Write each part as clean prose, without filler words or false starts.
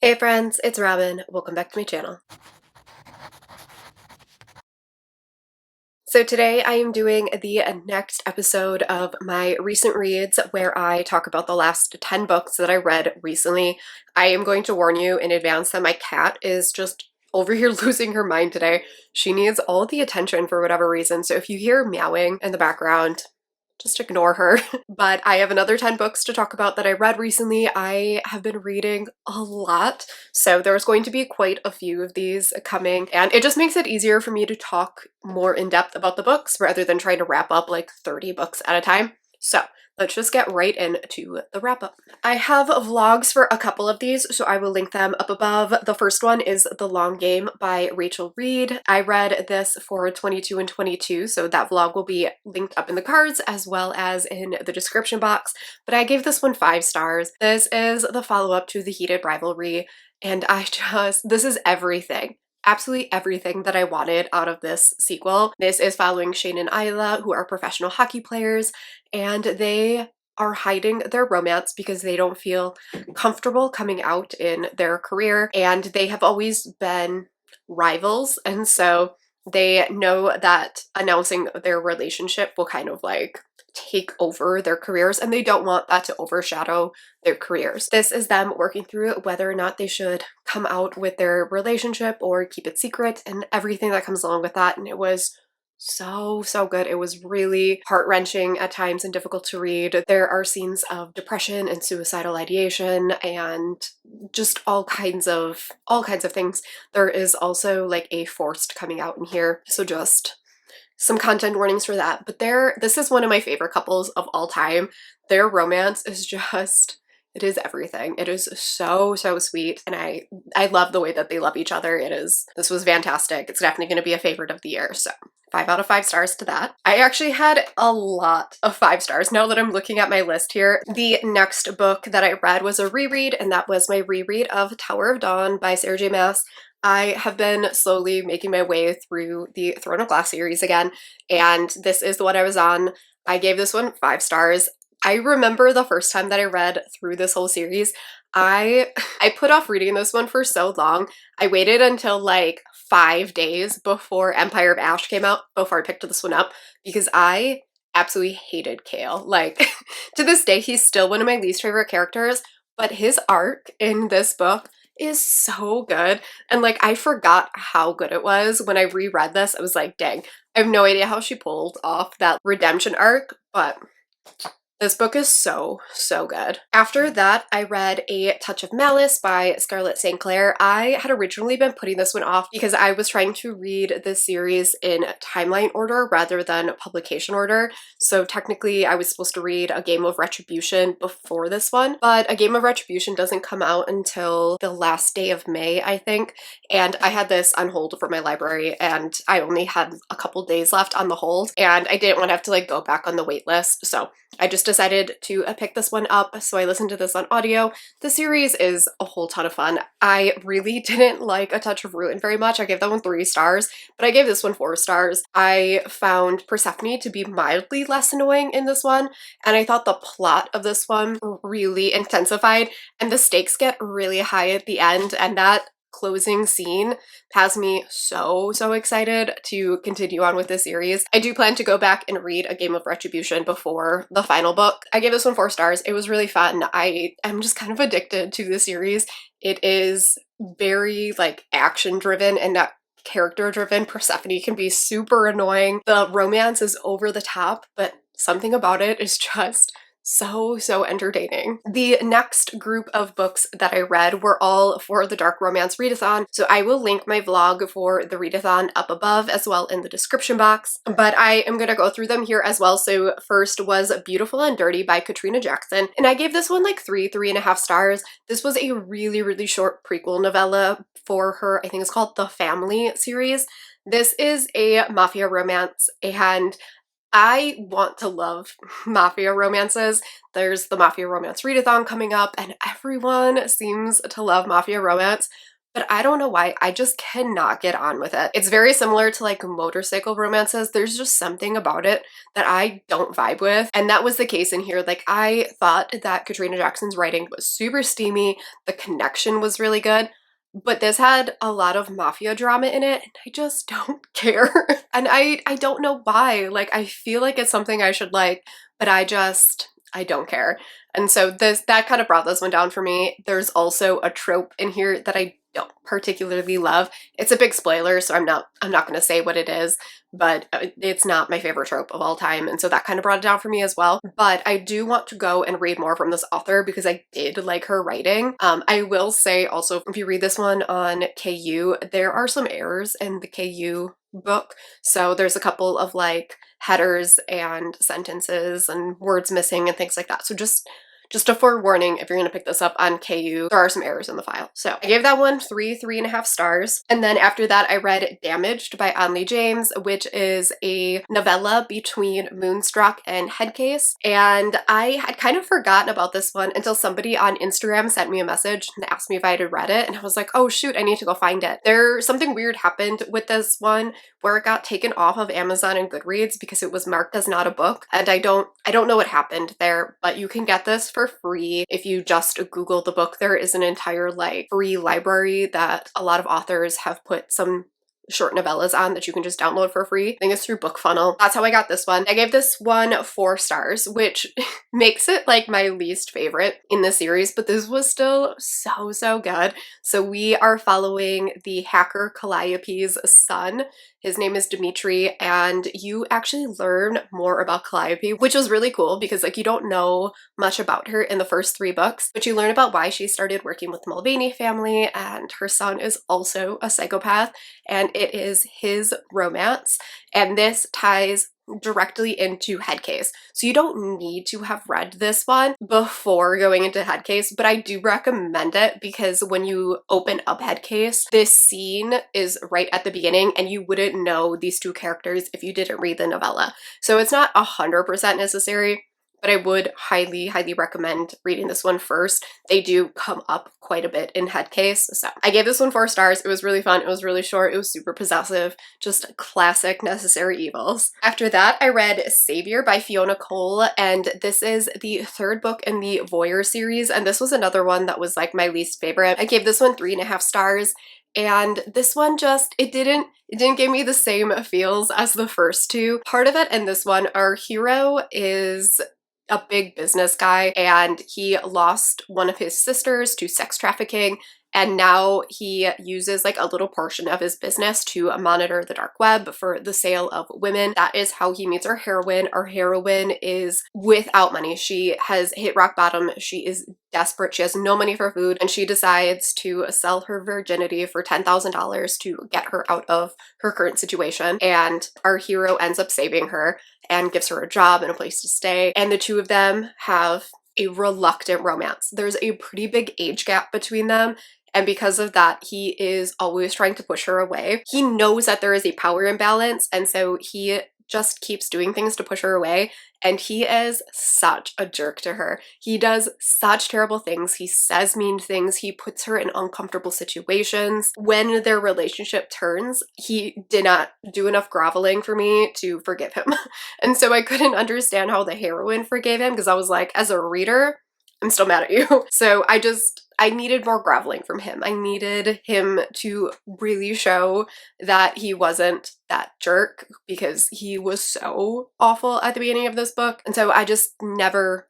Hey friends, it's Robin. Welcome back to my channel. So today I am doing the next episode of my recent reads where I talk about the last 10 books that I read recently. I am going to warn you in advance that my cat is just over here losing her mind today. She needs all the attention for whatever reason, so if you hear meowing in the background, just ignore her. But I have another 10 books to talk about that I read recently. I have been reading a lot, so there's going to be quite a few of these coming, and it just makes it easier for me to talk more in depth about the books rather than trying to wrap up like 30 books at a time. So let's just get right into the wrap up. I have vlogs for a couple of these, so I will link them up above. The first one is The Long Game by Rachel Reed. I read this for 22 and 22, so that vlog will be linked up in the cards as well as in the description box, but I gave this one 5 stars. This is the follow-up to The Heated Rivalry, and this is everything. Absolutely everything that I wanted out of this sequel. This is following Shane and Isla, who are professional hockey players, and they are hiding their romance because they don't feel comfortable coming out in their career, and they have always been rivals, and so they know that announcing their relationship will kind of like take over their careers, and they don't want that to overshadow their careers. This is them working through whether or not they should come out with their relationship or keep it secret and everything that comes along with that, and it was so good. It was really heart-wrenching at times and difficult to read. There are scenes of depression and suicidal ideation and just all kinds of things. There is also like a forced coming out in here, so just some content warnings for that. But this is one of my favorite couples of all time. Their romance is just, it is everything. It is so sweet, and I love the way that they love each other. This was fantastic. It's definitely going to be a favorite of the year, so 5 out of 5 stars to that. I actually had a lot of 5 stars now that I'm looking at my list here. The next book that I read was a reread, and that was my reread of Tower of Dawn by Sarah J Maas. I have been slowly making my way through the Throne of Glass series again, and this is the one I was on. I gave this one 5 stars. I remember the first time that I read through this whole series, I put off reading this one for so long. I waited until like 5 days before Empire of Ash came out before I picked this one up because I absolutely hated Kale. Like, to this day, he's still one of my least favorite characters, but his arc in this book is so good. And like, I forgot how good it was when I reread this. I was like, dang, I have no idea how she pulled off that redemption arc, but this book is so good. After that, I read A Touch of Malice by Scarlett St. Clair. I had originally been putting this one off because I was trying to read this series in timeline order rather than publication order. So technically, I was supposed to read A Game of Retribution before this one, but A Game of Retribution doesn't come out until the last day of May, I think. And I had this on hold for my library, and I only had a couple days left on the hold, and I didn't want to have to like go back on the wait list. So I just decided to pick this one up, so I listened to this on audio. The series is a whole ton of fun. I really didn't like A Touch of Ruin very much. I gave that one 3 stars, but I gave this one 4 stars. I found Persephone to be mildly less annoying in this one, and I thought the plot of this one really intensified, and the stakes get really high at the end, and that closing scene has me so excited to continue on with this series. I do plan to go back and read A Game of Retribution before the final book. I gave this one 4 stars. It was really fun. I am just kind of addicted to the series. It is very like action driven, and that character driven. Persephone can be super annoying. The romance is over the top, but something about it is just so entertaining. The next group of books that I read were all for the Dark Romance Readathon, so I will link my vlog for the readathon up above as well in the description box, but I am going to go through them here as well. So first was Beautiful and Dirty by Katrina Jackson, and I gave this one like 3.5 stars. This was a really short prequel novella for her, I think it's called The Family series. This is a mafia romance, and I want to love mafia romances. There's the Mafia Romance Readathon coming up, and everyone seems to love mafia romance, but I don't know why. I just cannot get on with it. It's very similar to like motorcycle romances. There's just something about it that I don't vibe with. And that was the case in here. Like, I thought that Katrina Jackson's writing was super steamy. The connection was really good. But this had a lot of mafia drama in it, and I just don't care. And I don't know why. Like, I feel like it's something I should like, but I don't care. And so that kind of brought this one down for me. There's also a trope in here that I don't particularly love. It's a big spoiler, so I'm not going to say what it is, but it's not my favorite trope of all time, and so that kind of brought it down for me as well. But I do want to go and read more from this author because I did like her writing. I will say also, if you read this one on KU, there are some errors in the KU book. So there's a couple of like headers and sentences and words missing and things like that. So just a forewarning, if you're going to pick this up on KU, there are some errors in the file. So I gave that one 3.5 stars. And then after that, I read Damaged by Onley James, which is a novella between Moonstruck and Headcase. And I had kind of forgotten about this one until somebody on Instagram sent me a message and asked me if I had read it. And I was like, oh shoot, I need to go find it. Something weird happened with this one where it got taken off of Amazon and Goodreads because it was marked as not a book. And I don't know what happened there, but you can get this for free if you just Google the book. There is an entire like free library that a lot of authors have put some short novellas on that you can just download for free. I think it's through BookFunnel. That's how I got this one. I gave this one 4 stars, which makes it like my least favorite in the series, but this was still so good. So we are following the hacker Calliope's son. His name is Dimitri, and you actually learn more about Calliope, which was really cool because like you don't know much about her in the first 3 books, but you learn about why she started working with the Mulvaney family, and her son is also a psychopath, and it is his romance, and this ties directly into Headcase. So you don't need to have read this one before going into Headcase, but I do recommend it because when you open up Headcase, this scene is right at the beginning and you wouldn't know these 2 characters if you didn't read the novella. So it's not 100% necessary, but I would highly recommend reading this one first. They do come up quite a bit in Headcase. So I gave this one 4 stars. It was really fun. It was really short. It was super possessive. Just classic necessary evils. After that, I read Savior by Fiona Cole, and this is the 3rd book in the Voyeur series, and this was another one that was like my least favorite. I gave this one 3.5 stars. And this one it didn't give me the same feels as the first 2. Part of it in this one, our hero is a big business guy, and he lost one of his sisters to sex trafficking, and now he uses like a little portion of his business to monitor the dark web for the sale of women. That is how he meets our heroine. Our heroine is without money. She has hit rock bottom. She is desperate. She has no money for food, and she decides to sell her virginity for $10,000 to get her out of her current situation. And our hero ends up saving her and gives her a job and a place to stay. And the 2 of them have a reluctant romance. There's a pretty big age gap between them. And because of that, he is always trying to push her away. He knows that there is a power imbalance, and so he just keeps doing things to push her away, and he is such a jerk to her. He does such terrible things. He says mean things. He puts her in uncomfortable situations. When their relationship turns, he did not do enough groveling for me to forgive him. And so I couldn't understand how the heroine forgave him, because I was like, as a reader, I'm still mad at you. So I needed more groveling from him. I needed him to really show that he wasn't that jerk, because he was so awful at the beginning of this book. And so I never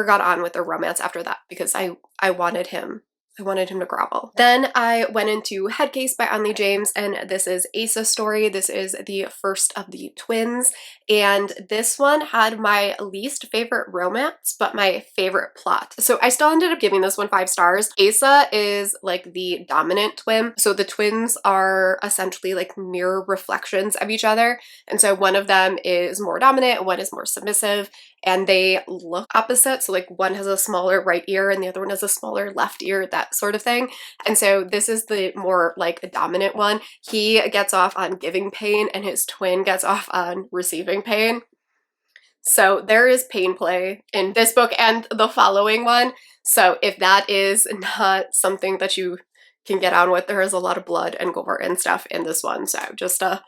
got on with the romance after that, because I wanted him to grovel. Then I went into Headcase by Onley James, and this is Asa's story. This is the first of the twins, and this one had my least favorite romance, but my favorite plot. So I still ended up giving this one 5 stars. Asa is like the dominant twin. So the twins are essentially like mirror reflections of each other. And so one of them is more dominant and one is more submissive, and they look opposite. So like one has a smaller right ear and the other one has a smaller left ear, that sort of thing. And so this is the more like the dominant one. He gets off on giving pain and his twin gets off on receiving pain. So there is pain play in this book and the following one. So if that is not something that you can get on with. There is a lot of blood and gore and stuff in this one, so just a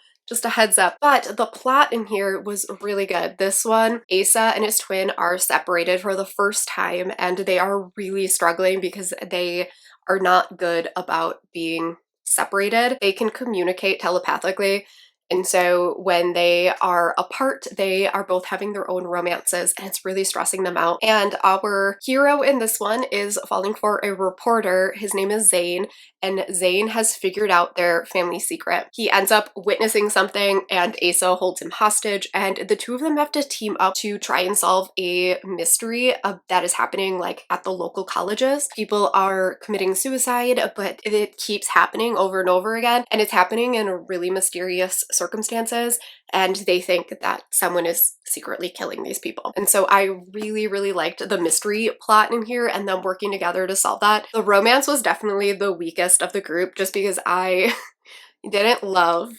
heads up. But the plot in here was really good. This one, Asa and his twin are separated for the first time, and they are really struggling because they are not good about being separated. They can communicate telepathically, and so when they are apart, they are both having their own romances, and it's really stressing them out. And our hero in this one is falling for a reporter. His name is Zane, and Zane has figured out their family secret. He ends up witnessing something, and Asa holds him hostage, and the two of them have to team up to try and solve a mystery that is happening like at the local colleges. People are committing suicide, but it keeps happening over and over again, and it's happening in really mysterious circumstances, and they think that someone is secretly killing these people. And so I really, really liked the mystery plot in here and them working together to solve that. The romance was definitely the weakest of the group just because I didn't love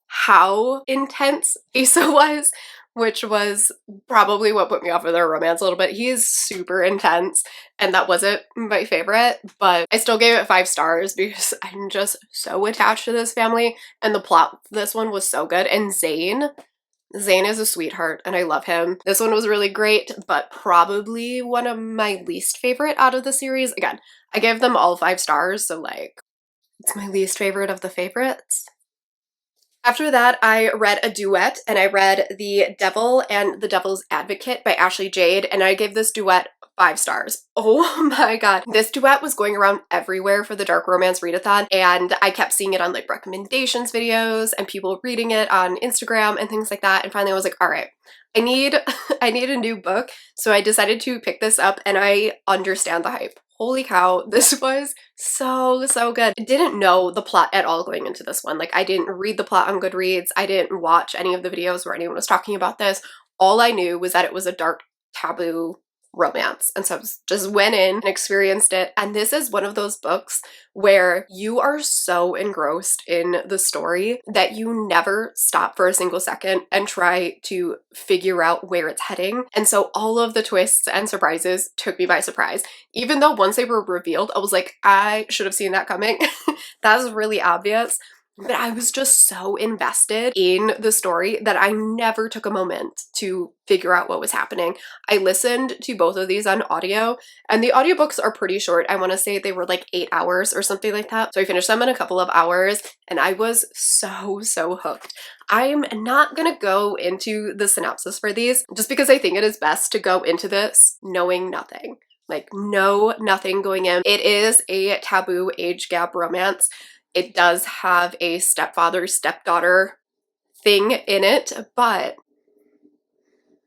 how intense Asa was, which was probably what put me off of their romance a little bit. He is super intense, and that wasn't my favorite, but I still gave it 5 stars because I'm just so attached to this family, and the plot of this one was so good. And Zane is a sweetheart, and I love him. This one was really great, but probably one of my least favorite out of the series. Again, I gave them all 5 stars, so like, it's my least favorite of the favorites. After that, I read a duet, and I read The Devil and the Devil's Advocate by Ashley Jade, and I gave this duet 5 stars. Oh my god. This duet was going around everywhere for the Dark Romance Readathon, and I kept seeing it on like recommendations videos and people reading it on Instagram and things like that, and finally I was like, alright, I need I need a new book, so I decided to pick this up, and I understand the hype. Holy cow, this was so good. I didn't know the plot at all going into this one. Like, I didn't read the plot on Goodreads. I didn't watch any of the videos where anyone was talking about this. All I knew was that it was a dark, taboo romance. And so I just went in and experienced it. And this is one of those books where you are so engrossed in the story that you never stop for a single second and try to figure out where it's heading. And so all of the twists and surprises took me by surprise. Even though once they were revealed, I was like, I should have seen that coming. That was really obvious. But I was just so invested in the story that I never took a moment to figure out what was happening. I listened to both of these on audio, and the audiobooks are pretty short. I want to say they were like 8 hours or something like that. So I finished them in a couple of hours, and I was so hooked. I'm not gonna go into the synopsis for these just because I think it is best to go into this knowing nothing. Like, know nothing going in. It is a taboo age gap romance. It does have a stepfather, stepdaughter thing in it, but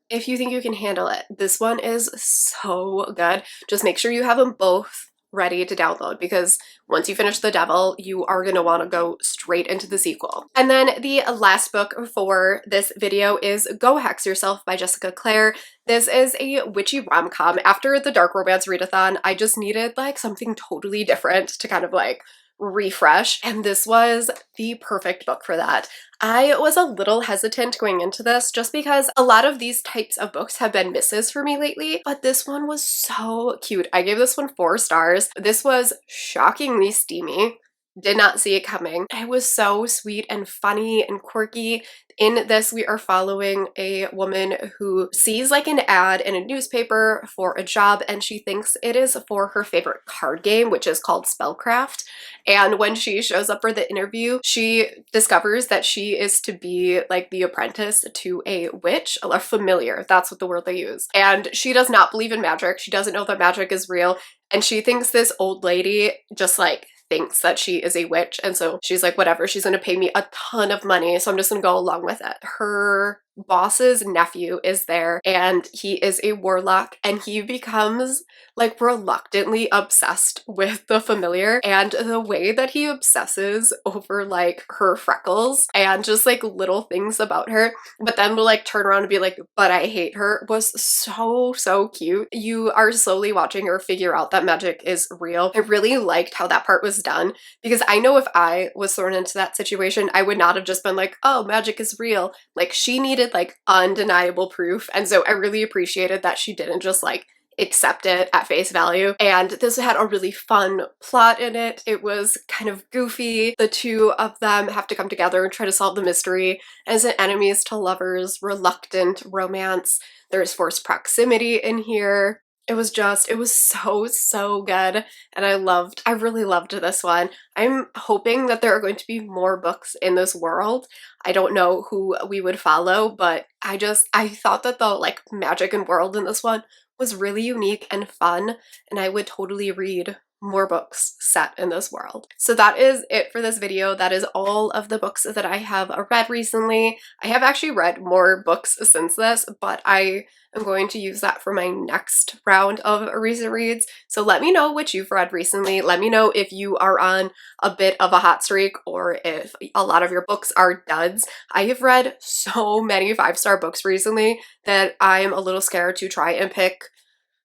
if you think you can handle it, this one is so good. Just make sure you have them both ready to download, because once you finish The Devil, you are going to want to go straight into the sequel. And then the last book for this video is Go Hex Yourself by Jessica Clare. This is a witchy rom-com. After the Dark Romance Readathon, I just needed like something totally different to kind of like refresh, and this was the perfect book for that. I was a little hesitant going into this just because a lot of these types of books have been misses for me lately, but this one was so cute. I gave this one 4 stars. This was shockingly steamy. Did not see it coming. It was so sweet and funny and quirky. In this, we are following a woman who sees like an ad in a newspaper for a job, and she thinks it is for her favorite card game, which is called Spellcraft. And when she shows up for the interview, she discovers that she is to be like the apprentice to a witch, a familiar, that's what the word they use. And she does not believe in magic. She doesn't know that magic is real. And she thinks this old lady just like thinks that she is a witch, and so she's like, whatever, she's gonna pay me a ton of money, so I'm just gonna go along with it. Her boss's nephew is there, and he is a warlock, and he becomes like reluctantly obsessed with the familiar, and the way that he obsesses over like her freckles and just like little things about her, but then will like turn around and be like, but I hate her, was so cute. You are slowly watching her figure out that magic is real. I really liked how that part was done, because I know if I was thrown into that situation, I would not have just been like, oh, magic is real. Like, she needed like undeniable proof, and so I really appreciated that she didn't just like accept it at face value. And this had a really fun plot in it. It was kind of goofy. The two of them have to come together and try to solve the mystery as enemies to lovers, reluctant romance. There's forced proximity in here. It was so good. And I really loved this one. I'm hoping that there are going to be more books in this world. I don't know who we would follow, but I thought that the like magic and world in this one was really unique and fun, and I would totally read more books set in this world. So that is it for this video. That is all of the books that I have read recently. I have actually read more books since this, but I am going to use that for my next round of recent reads. So let me know what you've read recently. Let me know if you are on a bit of a hot streak or if a lot of your books are duds. I have read so many 5-star books recently that I'm a little scared to try and pick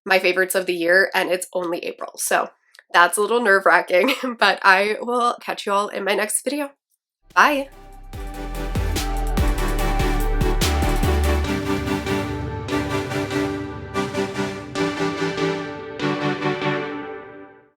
my favorites of the year, and it's only April. So that's a little nerve-wracking, but I will catch you all in my next video. Bye!